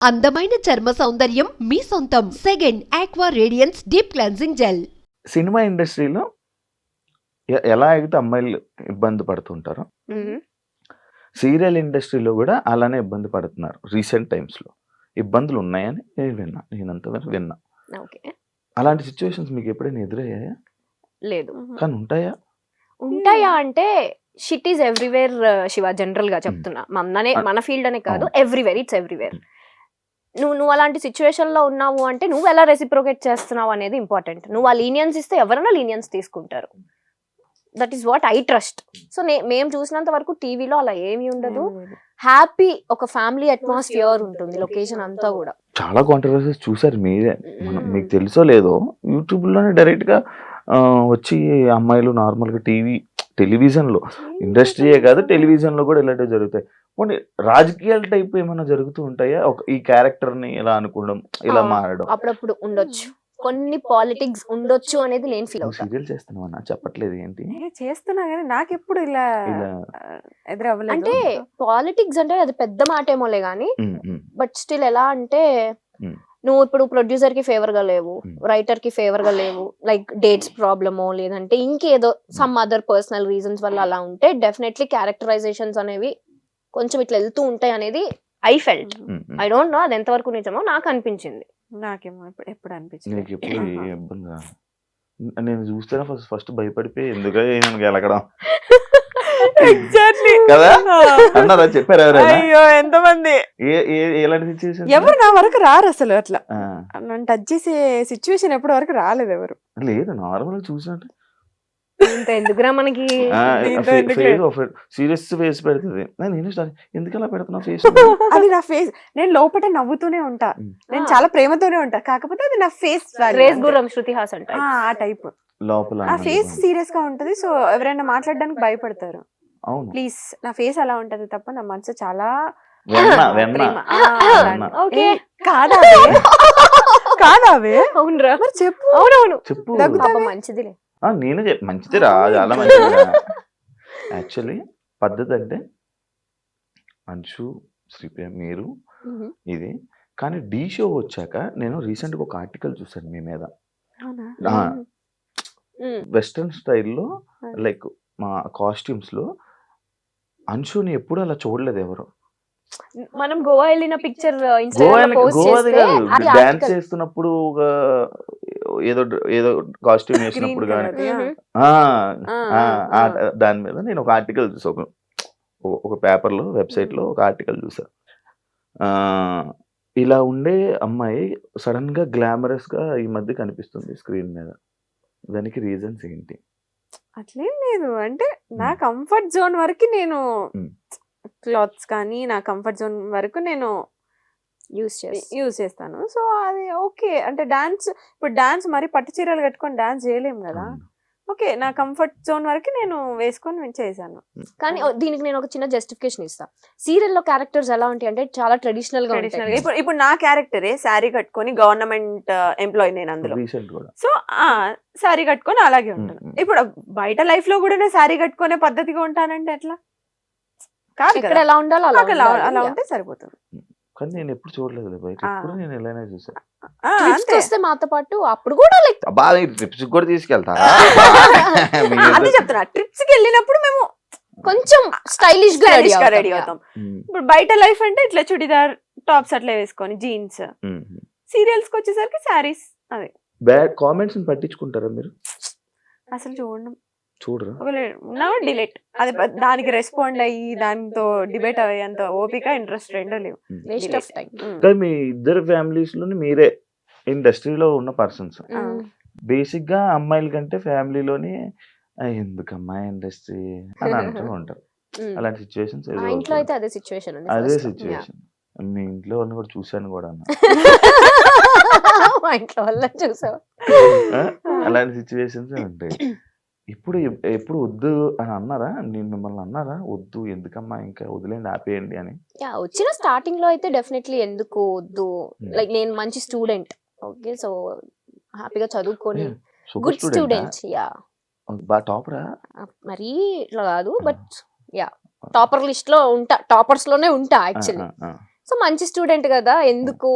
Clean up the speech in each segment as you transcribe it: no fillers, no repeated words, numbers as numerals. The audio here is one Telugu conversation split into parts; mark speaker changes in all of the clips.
Speaker 1: అందమైన చర్మ సౌందర్యం మీ సొంతం. Second aqua radiance deep cleansing gel.
Speaker 2: Cinema ఇండస్ట్రీలో ఎలా అయితే అమ్మాయిలు ఇబ్బంది పడుతుంటారో సీరియల్ ఇండస్ట్రీలో కూడా అలానే ఇబ్బంది పడుతున్నారు. రీసెంట్ టైమ్స్లో ఇబ్బందులు ఉన్నాయని నేను విన్నా, నేనంతవరకు విన్నా. అలాంటి సిచ్యువేషన్స్ మీకు ఎప్పుడైనా ఎదురయ్యాయా?
Speaker 3: లేదు.
Speaker 2: కానీ ఉంటాయా?
Speaker 3: ఉంటాయా అంటే shit is everywhere Shiva, general గా చెప్తున్నా. మన ఫీల్డ్ అనే కాదు, ఎవ్రీవేర్, ఇట్స్ ఎవ్రీవేర్. నువ్వు అలాంటి సిచ్యువేషన్ లో ఉన్నావు అంటే నువ్వు ఎలా రెసిప్రోకేట్ చేస్తున్నావు అనేది ఇంపార్టెంట్. నువ్వు ఆ లీనియన్స్ ఇస్తే ఎవరైనా లీనియన్స్ తీసుకుంటారు. That is what I trust. So మేము చూసినంత వరకు టీవీలో అలా ఏమీ ఉండదు. హ్యాపీ ఒక ఫ్యామిలీ అట్మాస్ఫియర్ ఉంటుంది లొకేషన్ అంతా కూడా.
Speaker 2: చాలా కాంట్రవర్సీస్ చూసారు మీరే, మీకు తెలుసో లేదో యూట్యూబ్ లోనే డైరెక్ట్ గా వచ్చి అమ్మాయిలు నార్మల్ గా టెలివిజన్ లో, ఇండస్ట్రీయే కాదు టెలివిజన్ లో కూడా ఇలాంటివి జరుగుతాయి. కొన్ని రాజకీయాల టైప్ ఏమైనా జరుగుతూ ఉంటాయా? ఈ క్యారెక్టర్ ని ఇలా అనుకోవడం, ఇలా మారడం
Speaker 3: అప్పుడప్పుడు ఉండొచ్చు, కొన్ని పాలిటిక్స్ ఉండొచ్చు అనేది నేను ఫీల్ అవుతాను.
Speaker 2: సీరియల్ చేస్తున్నావా? చెప్పట్లేదు ఏంటి?
Speaker 4: చేస్తున్నా కానీ నాకు ఎప్పుడు ఇలా ఎదురవ్వలేదు.
Speaker 3: అంటే పాలిటిక్స్ అంటే అది పెద్ద మాట ఏమోలే గానీ, బట్ స్టిల్ ఎలా అంటే నువ్వు ఇప్పుడు ప్రొడ్యూసర్ కి ఫేవర్ గా లేవు, రైటర్ కి ఫేవర్ గా లేవు, లైక్ డేట్స్ ప్రాబ్లమో లేదంటే ఇంకేదో సమ్ అదర్ పర్సనల్ రీజన్స్ వల్ల అలా ఉంటే డెఫినెట్లీ క్యారెక్టరైజేషన్స్ అనేవి కొంచెం ఇట్లా వెళ్తూ ఉంటాయి అనేది I felt. I don't know అది ఎంతవరకు నిజమో, నాకు అనిపించింది.
Speaker 4: నాకేమో ఎప్పుడు అనిపించింది.
Speaker 2: నీకు ఎప్పుడు ఇబ్బంది? నేను చూస్తే ఫస్ట్ భయపడిపోయి ఎందుకు గెలకడం కదా అన్నారా? చెప్పారు ఎవరైనా?
Speaker 4: అయ్యో ఎంతమంది,
Speaker 2: ఎలాంటి సిచ్యువేషన్?
Speaker 4: ఎవరు నా వరకు రారు అసలు. అట్లా నన్ను టచ్ చేసే సిచ్యువేషన్ ఎప్పటి వరకు రాలేదు ఎవరు.
Speaker 2: లేదు, నార్మల్ చూసినట్టు
Speaker 3: ఇంత ఎందుకురా మనకి
Speaker 2: సీరియస్ ఫేస్ పెడుతుంది. నేను ఎందుకు అలా పెడుతున్నా ఫేస్?
Speaker 4: అది నా ఫేస్. నేను లోపల నవ్వుతూనే ఉంటా, నేను చాలా ప్రేమతోనే ఉంటా, కాకపోతే అది నా ఫేస్.
Speaker 3: రేస్ గుర్రం శృతి హాసన్
Speaker 4: ఆ టైప్
Speaker 2: లోపల
Speaker 4: నా ఫేస్ సీరియస్ గా ఉంటది. సో ఎవరైనా మాట్లాడడానికి భయపడతారు. ప్లీజ్, నా ఫేస్ అలా ఉంటది తప్ప నా మనసు చాలా కాదావే.
Speaker 3: అవునరా,
Speaker 4: చెప్పు.
Speaker 3: అవునవును
Speaker 2: చెప్పు.
Speaker 3: మంచిదిలే,
Speaker 2: నేను మంచిది రా, చాలా మంచిది. యాక్చువల్లీ పద్ధతి అంటే అంశు, శ్రీప్రియ, మీరు ఇది. కానీ డి షో వచ్చాక నేను రీసెంట్ గా ఒక ఆర్టికల్ చూసాను మీ మీద. వెస్ట్రన్ స్టైల్లో లైక్ మా కాస్ట్యూమ్స్ లో అంశుని ఎప్పుడు అలా చూడలేదు ఎవరు.
Speaker 3: మనం గోవా వెళ్ళిన పిక్చర్
Speaker 2: డాన్స్ చేస్తున్నప్పుడు ఏదో ఏదో కాస్ట్యూమ్ వేసినప్పుడు కానీ దాని మీద నేను ఒక ఆర్టికల్ చూసా, ఒక పేపర్ లో, వెబ్సైట్ లో ఒక ఆర్టికల్ చూసా. ఇలా ఉండే అమ్మాయి సడన్ గా గ్లామరస్ గా ఈ మధ్య కనిపిస్తుంది స్క్రీన్ మీద. దానికి రీజన్స్ ఏంటి?
Speaker 4: అట్లేం లేదు, అంటే నా కంఫర్ట్ జోన్ వరకు నేను క్లాత్స్ కానీ నా కంఫర్ట్ జోన్ వరకు నేను యూజ్ చేస్తాను. సో అది ఓకే. అంటే డాన్స్, ఇప్పుడు డాన్స్ మరి పట్టు చీరలు కట్టుకొని డాన్స్ చేయలేము కదా. ఓకే, నా కంఫర్ట్ జోన్ వరకు నేను వేసుకొని చేశాను.
Speaker 3: కానీ దీనికి నేను ఒక చిన్న జస్టిఫికేషన్ ఇస్తా. సీరియల్ లో క్యారెక్టర్స్ ఎలా ఉంటాయి అంటే చాలా ట్రెడిషనల్ గా ఉంటాయి.
Speaker 4: ఇప్పుడు నా క్యారెక్టరే శారీ కట్టుకొని గవర్నమెంట్ ఎంప్లాయీ నేను అందులో. సో శారీ కట్టుకొని అలాగే ఉంటాను. ఇప్పుడు బయట లైఫ్ లో కూడా నేను శారీ కట్టుకునే పద్ధతిగా ఉంటానంటే ఎట్లా కాదు.
Speaker 3: ఇక్కడ ఎలా ఉండాలో
Speaker 4: అలా ఉంటే సరిపోతుంది.
Speaker 2: కానీ నేను ఎప్పుడు చూడలేదు బయట, ఎప్పుడు నేను ఎలానే చూసాను.
Speaker 3: వస్తే మాతో పాటు అప్పుడు కూడా లైక్
Speaker 2: ట్రిప్స్ కూడా తీసుకెళ్తారా?
Speaker 4: అదే చెప్తున్నా, ట్రిప్స్ కి వెళ్ళినప్పుడు మేము
Speaker 3: కొంచెం స్టైలిష్ గా
Speaker 4: రెడీ అవుతాం. ఇప్పుడు బయట లైఫ్ అంటే ఇట్లా చుడిదార్ టాప్స్ అట్లా వేసుకొని జీన్స్. సీరియల్స్ కి వచ్చేసరికి శారీస్. అదే
Speaker 2: బ్యాడ్ కామెంట్స్ పట్టించుకుంటారా మీరు?
Speaker 4: అసలు
Speaker 2: చూడరు,
Speaker 4: డిలీట్. అది దానికి రెస్పాండ్ అయ్యి దాంతో డిబేట్ అయ్యేంత ఓపిక, ఇంట్రెస్ట్ రెండో లేవు.
Speaker 2: మీ ఇద్దరు ఫ్యామిలీస్ లోని మీరే ఇండస్ట్రీలో ఉన్న పర్సన్స్. బేసిక్ గా అమ్మాయిల కంటే ఫ్యామిలీలోని ఎందుకమ్మా ఇండస్ట్రీ అని అంటూ ఉంటారు. అలాంటి సిచ్యువేషన్స్
Speaker 3: అదే సిచ్యువేషన్.
Speaker 2: మీ ఇంట్లో వాళ్ళని కూడా చూసాను కూడా. అలాంటి సిచ్యువేషన్స్ ఉంటాయి. ఎప్పుడు వద్దు అని అన్నారా? నేను మిమ్మల్ని అన్నారా వద్దు, ఎందుకమ్మా ఇంకా వదిలేండి, ఆపేయండి అని?
Speaker 3: వచ్చిన స్టార్టింగ్ లో అయితే డెఫినెట్లీ ఎందుకు వద్దు, లైక్ నేను మంచి స్టూడెంట్, ఓకే, సో హ్యాపీగా చదువుకొని గుడ్ స్టూడెంట్.
Speaker 2: టాపరా
Speaker 3: మరి ఇట్లా కాదు, బట్ టాపర్ లిస్ట్ లో ఉంటా, టాపర్స్ లోనే ఉంటా యాక్చువల్లీ. సో మంచి స్టూడెంట్ కదా, ఎందుకు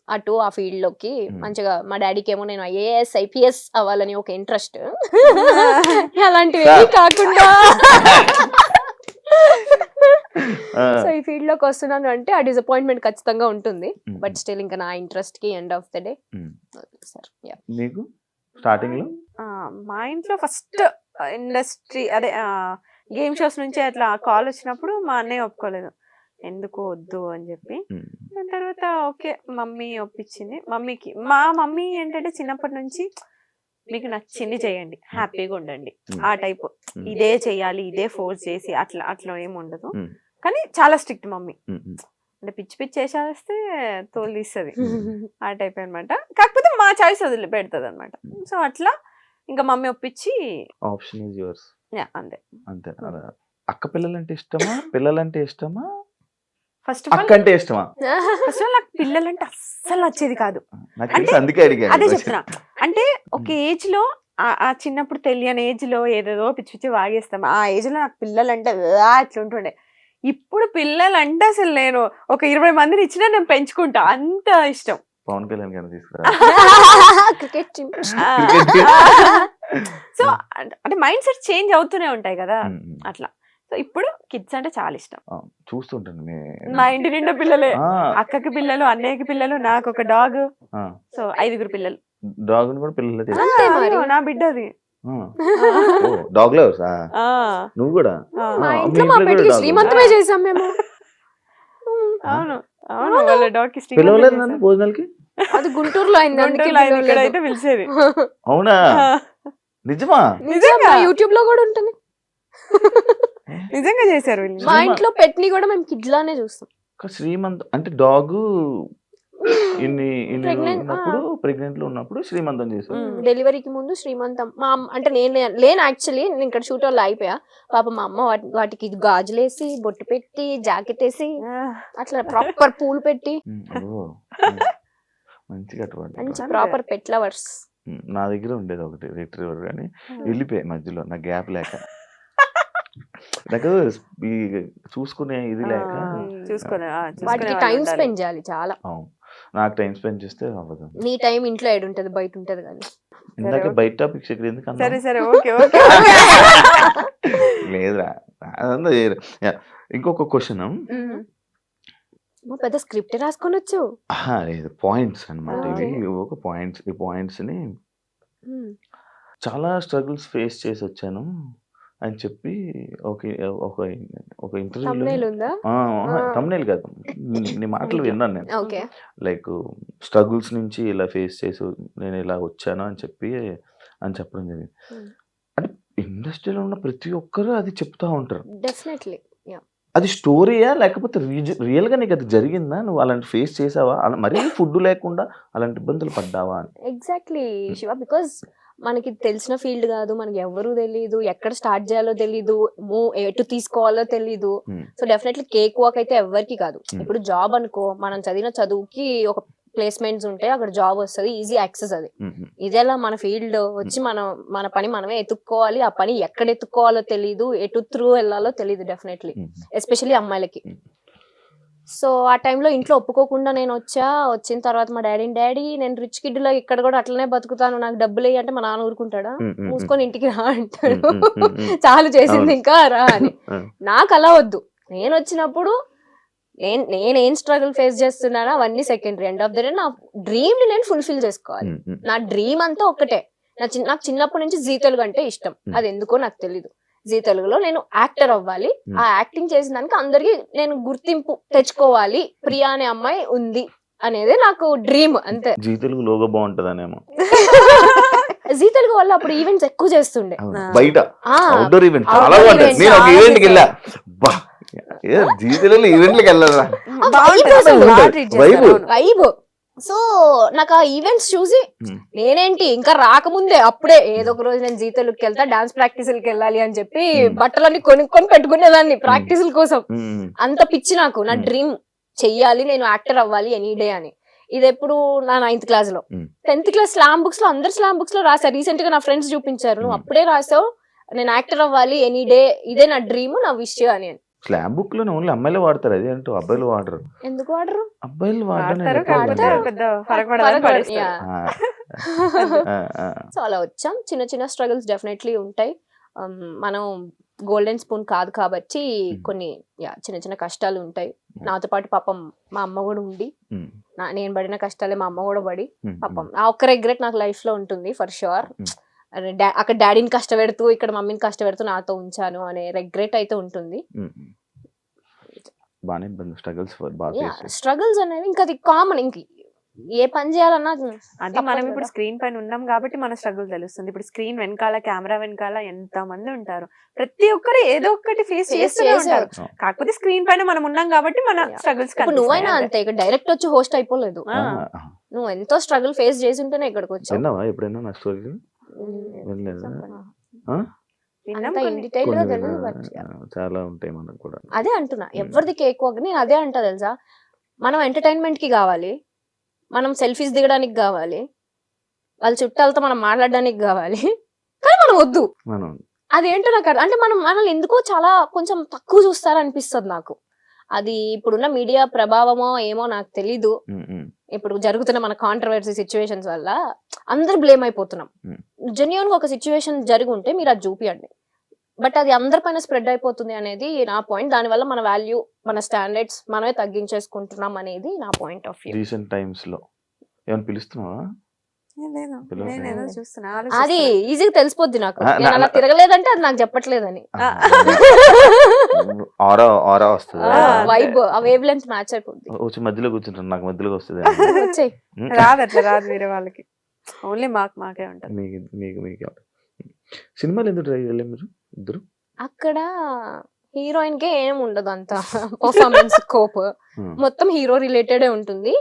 Speaker 3: అటు ఆ ఫీల్డ్ లోకి మంచిగా. మా డాడీకి ఏమో నేను IAS IPS అవ్వాలని ఒక ఇంట్రెస్ట్, అలాంటివి ఏమీ కాకుండా సో ఈ ఫీల్డ్ లోకి వస్తున్నాను అంటే ఆ డిసప్పాయింట్మెంట్ ఖచ్చితంగా ఉంటుంది. బట్ స్టిల్ ఇంకా నా ఇంట్రెస్ట్ కి end of the day sir.
Speaker 2: నీకు స్టార్టింగ్ లో
Speaker 4: మా ఇంట్లో ఫస్ట్ ఇండస్ట్రీ అదే గేమ్ షోస్ నుంచి అట్లా కాల్ వచ్చినప్పుడు మా అన్నయ్య ఒప్పుకోలేదు, ఎందుకు వద్దు అని చెప్పి. దాని తర్వాత ఓకే మమ్మీ ఒప్పించింది. మా మమ్మీ ఏంటంటే చిన్నప్పటి నుంచి మీకు నచ్చింది చేయండి, హ్యాపీగా ఉండండి ఆ టైప్, ఇదే చెయ్యాలి ఇదే ఫోర్స్ చేసి అట్లా ఏమి ఉండదు. కానీ చాలా స్ట్రిక్ట్ మమ్మీ, అంటే పిచ్చి పిచ్చి చేసేస్తే తోలు తీస్తుంది ఆ టైప్ అనమాట. కాకపోతే మా చాయిస్ వదిలి పెడుతుంది అనమాట. సో అట్లా ఇంకా మమ్మీ ఒప్పించి
Speaker 2: ఆప్షన్ ఈజ్ యువర్స్.
Speaker 4: అంతే
Speaker 2: అంతే. అక్క పిల్లలంటే ఇష్టమా, పిల్లలంటే ఇష్టమా,
Speaker 4: ఫస్ట్ ఆఫ్
Speaker 2: అక్క అంటే ఇష్టమా?
Speaker 4: నాకు పిల్లలంటే అస్సలు నచ్చేది కాదు.
Speaker 2: నాకు తెలిసి అందుకే అడిగాను.
Speaker 4: అదే చెప్తున్నా, అంటే ఒక ఏజ్ లో ఆ చిన్నప్పుడు తెలియని ఏజ్ లో ఏదేదో పిచ్చి పిచ్చి వాగేస్తాం. ఆ ఏజ్ లో నాకు పిల్లలంటే అట్లా ఉంటుండే. ఇప్పుడు పిల్లలంటే అసలు నేను ఒక 20 మందిని ఇచ్చినా నేను పెంచుకుంటా, అంత ఇష్టం.
Speaker 2: పవన్ కళ్యాణ్ గారిని తీసుకురా.
Speaker 3: క్రికెట్
Speaker 4: సో అంటే మైండ్ సెట్ చేంజ్ అవుతూనే ఉంటాయి కదా అట్లా. సో ఇప్పుడు కిడ్స్ అంటే చాలా ఇష్టం.
Speaker 2: చూస్తుంటాను
Speaker 4: మా ఇంటి నిండా పిల్లలే, అక్కకి పిల్లలు, అన్నయ్యకి పిల్లలు, నాకు ఒక డాగ్. సో 5 పిల్లలు.
Speaker 2: డాగ్ కూడా పిల్లలే.
Speaker 4: నా బిడ్డది
Speaker 2: డాగ్ లవర్స్. నువ్వు కూడా?
Speaker 3: మా ఇంట్లో మా పెట్టి శ్రీమంతమే చేసాం మేము.
Speaker 4: అవును అవును, వాళ్ళ డాగ్ కి
Speaker 2: పిలవలేదు నన్ను భోజనాలకి.
Speaker 3: అది గుంటూరులో అయింది, అందుకే
Speaker 4: ఇక్కడైతే పిలిచేది.
Speaker 2: అవునా? నిజమా?
Speaker 4: నిజంగా
Speaker 3: యూట్యూబ్ లో కూడా ఉంటుంది.
Speaker 4: నిజంగా చేశారు వీళ్ళు.
Speaker 3: మా ఇంట్లో పెట్ని కూడా మేము కిడ్ లానే చూస్తాం.
Speaker 2: శ్రీమంత్ అంటే డాగ్ ఇన్ని
Speaker 3: Pregnant,
Speaker 2: ఉన్నప్పుడు, ప్రెగ్నెంట్ లో ఉన్నప్పుడు శ్రీమంతం చేశారు.
Speaker 3: డెలివరీకి ముందు శ్రీమంతం. మా అంటే నేను లేను యాక్చువల్లీ, నేను ఇక్కడ షూట్ వాళ్ళు అయిపోయా. పాప మా అమ్మ వాటికి గాజులేసి బొట్టు పెట్టి జాకెట్ వేసి అట్లా ప్రాపర్ పూలు పెట్టి
Speaker 2: మంచిగా అటువంటి
Speaker 3: మంచి ప్రాపర్ పెట్ లవర్స్.
Speaker 2: నా దగ్గర ఉండేది ఒకటి రిట్రీవర్, కానీ వెళ్ళిపోయాయి మధ్యలో, నా గ్యాప్ లేక. నాకు ఈ చూసుకునే ఇది లేక.
Speaker 3: వాటికి టైం స్పెండ్ చేయాలి చాలా.
Speaker 2: నాకు టైం స్పెండ్ చేస్తే అవ్వదు.
Speaker 3: నీ టైం ఇంట్లో ఏడు ఉంటది, బయట ఉంటది కానీ.
Speaker 2: ఇందాక బయట టాపిక్స్ ఇక్కడ ఎందుకు?
Speaker 4: సరే ఓకే ఓకే.
Speaker 2: లేదురా, అదంతా ఇంకొక క్వశ్చన్.
Speaker 3: పెద్ద స్క్రిప్ట్ రాసుకొనొచ్చు.
Speaker 2: లేదు, పాయింట్స్ అనమాట ఇవి. ఒక పాయింట్స్, ఈ పాయింట్స్ ని చాలా స్ట్రగుల్స్ ఫేస్ చేసి వచ్చాను అని చెప్పి ఒక ఇంటర్వ్యూలో, తమ్నేల్ కాదు, నీ మాటలు విన్నాను నేను. లైక్ స్ట్రగుల్స్ నుంచి ఇలా ఫేస్ చేసి నేను ఇలా వచ్చాను అని చెప్పడం జరిగింది. అంటే ఇండస్ట్రీలో ఉన్న ప్రతి ఒక్కరు అది చెప్తా ఉంటారు.
Speaker 3: డెఫినెట్లీ.
Speaker 2: అది స్టోరీయా లేకపోతే రియల్ గా నీకు అది జరిగిందా? నువ్వు అలాంటి ఫేస్ చేసావా? మరీ ఫుడ్ లేకుండా అలాంటి ఇబ్బందులు పడ్డావా అని?
Speaker 3: ఎగ్జాక్ట్లీ శివ, బికాస్ మనకి తెలిసిన ఫీల్డ్ కాదు, మనకి ఎవరు తెలీదు, ఎక్కడ స్టార్ట్ చేయాలో తెలీదు, ఎటు తీసుకోవాలో తెలీదు. సో డెఫినెట్లీ కేక్ వాక్ అయితే ఎవరికి కాదు. ఇప్పుడు జాబ్ అనుకో, మనం చదివిన చదువుకి ఒక ప్లేస్మెంట్స్ ఉంటాయి, అక్కడ జాబ్ వస్తుంది, ఈజీ యాక్సెస్. అది ఇదేలా మన ఫీల్డ్ వచ్చి మన పని మనమే ఎత్తుక్కోవాలి. ఆ పని ఎక్కడ ఎత్తుక్కోవాలో తెలీదు, ఎటు త్రూ వెళ్ళాలో తెలీదు డెఫినెట్లీ, ఎస్పెషల్లీ అమ్మాయిలకి. సో ఆ టైంలో ఇంట్లో ఒప్పుకోకుండా నేను వచ్చిన తర్వాత మా డాడీ నేను రిచ్ కిడ్ లో ఇక్కడ కూడా అట్లనే బతుకుతాను, నాకు డబ్బులు అంటే మా నాన్న ఊరుకుంటాడా? మూసుకొని ఇంటికి రా అంటాడు. చాలు చేసింది ఇంకా రా అని. నాకు అలా వద్దు. నేను వచ్చినప్పుడు నేనేం స్ట్రగుల్ ఫేస్ చేస్తున్నానో అవన్నీ secondary. End of the day నా డ్రీమ్ ని నేను ఫుల్ఫిల్ చేసుకోవాలి. నా డ్రీమ్ అంతా ఒక్కటే. నాకు చిన్నప్పటి నుంచి జీ తెలుగు అంటే ఇష్టం. అది ఎందుకో నాకు తెలీదు. జీ తెలుగులో నేను యాక్టర్ అవ్వాలి. ఆ యాక్టింగ్ చేసిన దానికి అందరికి నేను గుర్తింపు తెచ్చుకోవాలి, ప్రియా అనే అమ్మాయి ఉంది అనేది నాకు డ్రీమ్, అంతే.
Speaker 2: జీ తెలుగు లోగో బాగుంటదనేమో.
Speaker 3: జీ తెలుగు వల్ల అప్పుడు ఈవెంట్స్ ఎక్కువ చేస్తుండే,
Speaker 2: బయట అవుట్డోర్ ఈవెంట్ చాలా బాగుంటాయి. నేను ఒక ఈవెంట్ కి వెళ్ళా, జీ తెలుగులో ఈవెంట్లకి వెళ్ళారా,
Speaker 3: వైబ్. సో నాకు ఆ ఈవెంట్స్ చూసి నేనేంటి ఇంకా రాకముందే అప్పుడే ఏదో ఒక రోజు నేను జీ తెలుగుకి వెళ్తా, డాన్స్ ప్రాక్టీసులకి వెళ్ళాలి అని చెప్పి బట్టలన్నీ కొనుక్కొని పెట్టుకునేదాన్ని ప్రాక్టీసుల కోసం. అంత పిచ్చి నాకు. నా డ్రీమ్ చెయ్యాలి, నేను యాక్టర్ అవ్వాలి ఎనీ డే అని. ఇది ఎప్పుడు నా 9th క్లాస్ లో. 10th క్లాస్ స్లామ్ బుక్స్ లో, అందరు స్లామ్ బుక్స్ లో రాసా. రీసెంట్ గా నా ఫ్రెండ్స్ చూపించారు, నువ్వు అప్పుడే రాసావు నేను యాక్టర్ అవ్వాలి ఎనీ డే, ఇదే నా డ్రీమ్, నా విష్ అని.
Speaker 2: స్లామ్ బుక్ లో ఓన్లీ అమ్మాయిలే వాడతారు, అది అంటూ అబ్బాయిలు వాడరు.
Speaker 3: ఎందుకు వాడరు?
Speaker 2: అబ్బాయిలు
Speaker 4: వాడతారు కాకపోతే
Speaker 2: వాడడం
Speaker 4: పెద్ద ఫరక్ పడదని పడేస్తారు.
Speaker 3: సో అలా వచ్చాం. చిన్న చిన్న స్ట్రగుల్స్ డెఫినెట్లీ ఉంటాయి. మనం గోల్డెన్ స్పూన్ కాదు కాబట్టి కొన్ని చిన్న చిన్న కష్టాలు ఉంటాయి. నాతో పాటు పాపం మా అమ్మ కూడా ఉండి, నేను పడిన కష్టాలే మా అమ్మ కూడా పడి, పాపం ఆ ఒక్క రిగ్రెట్ నాకు లైఫ్ లో ఉంటుంది ఫర్ షూర్. అక్కడ డాడీని కష్టపెడుతూ ఇక్కడ మమ్మీని కష్టపెడుతూ నాతో ఉంచాను అనే రిగ్రెట్ అయితే ఉంటుంది. స్ట్రగుల్స్ అనేవి ఇంకా అది కామన్. ఇంక ఏ పని చేయాలన్నా
Speaker 4: అది మనం ఇప్పుడు స్క్రీన్ పైన ఉన్నాం కాబట్టి మన స్ట్రగుల్ తెలుస్తుంది. ఇప్పుడు స్క్రీన్ వెనకాల, కెమెరా వెనకాల ఎంత మంది ఉంటారు, ప్రతి ఒక్కరు ఏదో ఒకటి ఫేస్ చేస్తూనే ఉంటారు. కాకపోతే స్క్రీన్ పైన మనం ఉన్నాం కాబట్టి మన స్ట్రగుల్స్.
Speaker 3: నువ్వైనా అంతే, ఇక్కడ డైరెక్ట్ వచ్చి హోస్ట్ అయిపోలేదు. నువ్వు ఎంతో స్ట్రగుల్ ఫేస్ చేసి ఉంటేనే ఇక్కడికి వచ్చావు.
Speaker 2: ఎప్పుడైనా నా స్టోరీ చాలా ఉంటాయి మనకు కూడా.
Speaker 3: అదే అంటున్నా, ఎవరిది కేక్ నేను అదే అంటా తెలుసా. మనం ఎంటర్టైన్మెంట్ కి కావాలి, మనం సెల్ఫీస్ దిగడానికి కావాలి, వాళ్ళ చుట్టాలతో మనం మాట్లాడడానికి కావాలి, కానీ మనం వద్దు. అదేంటో నాకు అంటే మనం మనల్ని ఎందుకో చాలా కొంచెం తక్కువ చూస్తారనిపిస్తుంది నాకు. అది ఇప్పుడున్న మీడియా ప్రభావమో ఏమో నాకు తెలీదు. ఇప్పుడు జరుగుతున్న మన కాంట్రవర్సీ సిచ్యువేషన్స్ వల్ల అందరు బ్లేమ్ అయిపోతున్నాం. జెన్యూన్ గా ఒక సిచ్యువేషన్ జరిగి ఉంటే మీరు అది చూపియండి, బట్ అది అందరిపైన స్ప్రెడ్ అయిపోతుంది అనేది నా పాయింట్. దానివల్ల మన వాల్యూ, మన స్టాండర్డ్స్ మనమే తగ్గించేసుకుంటున్నాం అనేది నా point of view.
Speaker 2: Recent times లో ఏమైనా పిలుస్తున్నావా?
Speaker 3: అది ఈజీగా తెలిసిపోద్ది నాకు. నేను అలా తిరగలేదంటే అది నాకు చెప్పట్లేదని. వైబ్ ఆ వేవ్ లెంత్ మ్యాచ్ అయిపోద్ది.
Speaker 2: వచ్చి మధ్యలో కూర్చుంటాను, నాకు మధ్యలో వస్తుంది.
Speaker 3: వచ్చేయ్.
Speaker 4: రాదు, అట్లా రాదు వేరే వాళ్ళకి, ఓన్లీ మాకే ఉంటుంది.
Speaker 2: మీకు సినిమాలు ఎందుకు ట్రై చేయలేదు మీరు ఇద్దరు?
Speaker 3: అక్కడ హీరోయిన్ కే ఏం ఉండదు అంత పర్ఫార్మెన్స్ స్కోప్, మొత్తం హీరో రిలేటెడ్ ఉంటుంది.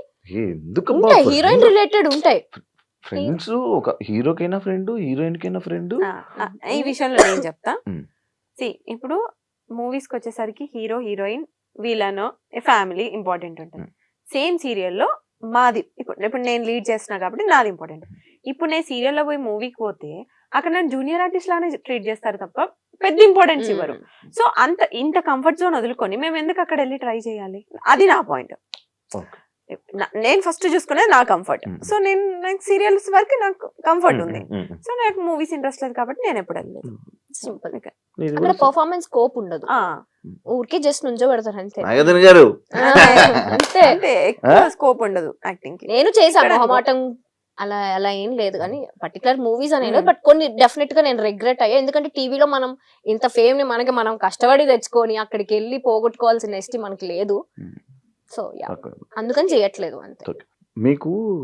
Speaker 3: హీరోయిన్ రిలేటెడ్ ఉంటాయి.
Speaker 2: ఫ్రెండ్స్, ఒక హీరోకైనా ఫ్రెండ్, హీరోయిన్ కైనా ఫ్రెండ్.
Speaker 4: ఈ విషయంలో నేను చెప్తా. ఇప్పుడు మూవీస్ కి వచ్చేసరికి హీరో, హీరోయిన్, వీళ్ళనో ఫ్యామిలీ ఇంపార్టెంట్ ఉంటుంది. సేమ్ సీరియల్లో మాది ఇప్పుడు నేను లీడ్ చేస్తున్నా కాబట్టి నాది ఇంపార్టెంట్. ఇప్పుడు నేను సీరియల్లో పోయి మూవీకి పోతే అక్కడ నన్ను జూనియర్ ఆర్టిస్ట్ లానే ట్రీట్ చేస్తారు తప్ప పెద్ద ఇంపార్టెన్స్ ఇవ్వరు. సో ఇంత కంఫర్ట్ జోన్ వదులుకొని మేము ఎందుకు అక్కడ వెళ్ళి ట్రై చేయాలి? అది నా పాయింట్. నేను ఫస్ట్ చూసుకునేది నా కంఫర్ట్. సో నాకు సీరియల్స్ వరకు నాకు కంఫర్ట్ ఉంది. సో నాకు మూవీస్ ఇంట్రెస్ట్ లేదు కాబట్టి నేను ఎప్పుడు వెళ్ళలేదు.
Speaker 3: సింపుల్. అక్కడ పర్ఫార్మెన్స్ స్కోప్ ఉండదు, ఊరికే జస్ట్ నుంచో పెడతారు అంతే.
Speaker 4: అంతే, ఎక్కువ స్కోప్ ఉండదు యాక్టింగ్ కి.
Speaker 3: నేను చేశాను మొహమాటం, అలా అలా ఏం లేదు కానీ పర్టికులర్ మూవీస్ అనేది. బట్ కొన్ని డెఫినెట్ గా నేను రిగ్రెట్ అయ్యా, ఎందుకంటే టీవీలో మనం ఇంత ఫేమ్ ని మనం కష్టపడి తెచ్చుకొని అక్కడికి వెళ్ళి పోగొట్టుకోవాల్సిన ఎస్టీ మనకి లేదు. సో అందుకని చేయట్లేదు అంతే.
Speaker 2: మీకు